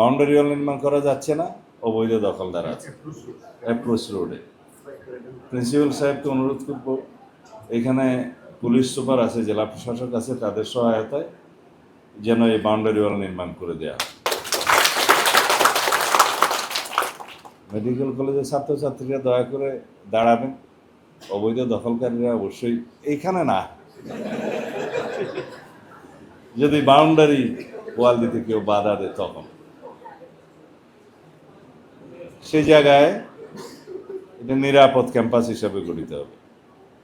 Boundary wall নির্মাণ করা যাচ্ছে না, অবৈধ দখলদার আছে অ্যাপ্রোচ রোডে। প্রিন্সিপাল সাহেবকে অনুরোধ করব, এখানে পুলিশ সুপার আছে, জেলা প্রশাসক আছে, তাদের সহায়তায় যেন এই বাউন্ডারি ওয়াল নির্মাণ করে দেওয়া হয়। মেডিকেল কলেজের ছাত্রছাত্রীরা দয়া করে দাঁড়াবেন, অবৈধ দখলকারীরা অবশ্যই এইখানে না, যদি বাউন্ডারি ওয়াল দিতে কেউ বাধা দেয় তখন সেই জায়গায় এটা নিরাপদ ক্যাম্পাস হিসাবে গঠিত হবে।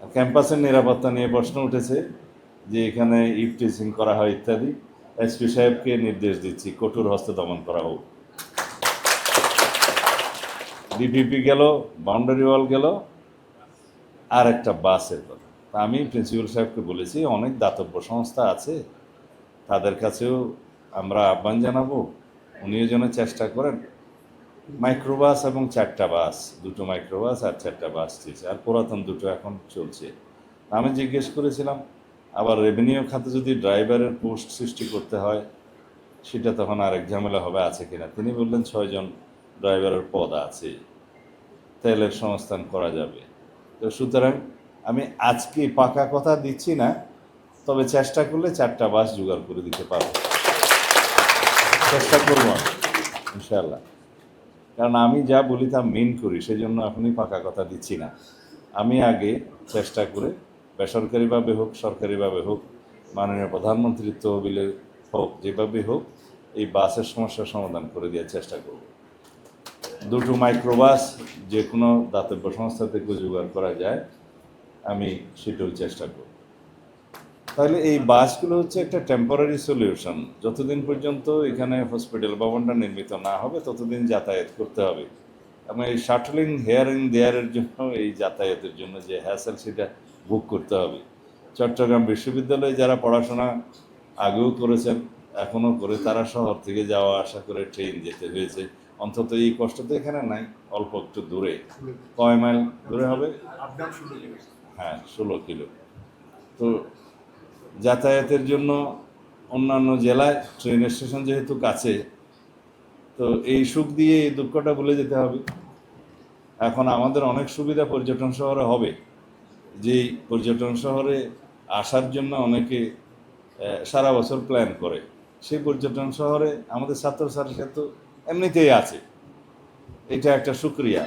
আর ক্যাম্পাসের নিরাপত্তা নিয়ে প্রশ্ন উঠেছে যে এখানে ইফটিজিং করা হয় ইত্যাদি। এসপি সাহেবকে নির্দেশ দিচ্ছি কঠোর হস্তে দমন করা হোক। ডিপিপি গেল, বাউন্ডারি ওয়াল গেল, আর একটা বাসের কথা। তা আমি প্রিন্সিপাল সাহেবকে বলেছি অনেক দাতব্য সংস্থা আছে, তাদের কাছেও আমরা আহ্বান জানাবো, উনিও যেন চেষ্টা করেন। মাইক্রোবাস এবং 4টা বাস, 2টো মাইক্রোবাস আর 4টা বাস চলছে, আর পুরাতন 2টো এখন চলছে। আমি জিজ্ঞেস করেছিলাম আবার রেভিনিউ খাতে যদি ড্রাইভারের পোস্ট সৃষ্টি করতে হয় সেটা তখন আরেক ঝামেলা হবে, আছে কিনা। তিনি বললেন 6 জন ড্রাইভারের পদ আছে, তেলের সংস্থান করা যাবে। তো সুতরাং আমি আজকে পাকা কথা দিচ্ছি না, তবে চেষ্টা করলে 4টা বাস জোগাড় করে দিতে পারবো, চেষ্টা করবো ইনশাআল্লাহ। কারণ আমি যা বলি তা মেন করি, সেই জন্য এখনই পাকা কথা দিচ্ছি না। আমি আগে চেষ্টা করে বেসরকারিভাবে হোক সরকারিভাবে হোক, মাননীয় প্রধানমন্ত্রীর তহবিলে হোক, যেভাবে হোক এই বাসের সমস্যার সমাধান করে দেওয়ার চেষ্টা করব। 2টো মাইক্রোবাস যে কোনো দাতব্য সংস্থা থেকে জোগাড় করা যায়, আমি সেটাও চেষ্টা করব। তাহলে এই বাসগুলো হচ্ছে একটা টেম্পোরারি সলিউশন। যতদিন পর্যন্ত এখানে হসপিটাল ভবনটা নির্মিত না হবে ততদিন যাতায়াত করতে হবে। এবং এই শাটলিং হেয়ারিং দেয়ারের জন্য, এই যাতায়াতের জন্য যে হ্যাসেল সেটা বুক করতে হবে। চট্টগ্রাম বিশ্ববিদ্যালয়ে যারা পড়াশোনা আগেও করেছেন এখনও করে, তারা শহর থেকে যাওয়া আসা করে ট্রেন যেতে হয়েছে, অন্তত এই কষ্ট তো এখানে নাই। অল্প একটু দূরে, কয় মাইল দূরে হবে? হ্যাঁ, 16 কিলো। তো যাতায়াতের জন্য অন্যান্য জেলায় ট্রেন স্টেশন যেহেতু কাছে, তো এই সুখ দিয়ে এই দুঃখটা ভুলে যেতে হবে। এখন আমাদের অনেক সুবিধা পর্যটন শহরে হবে, যেই পর্যটন শহরে আসার জন্য অনেকে সারা বছর প্ল্যান করে, সেই পর্যটন শহরে আমাদের ছাত্রছাত্রীরা তো এমনিতেই আছে, এটা একটা সুক্রিয়া।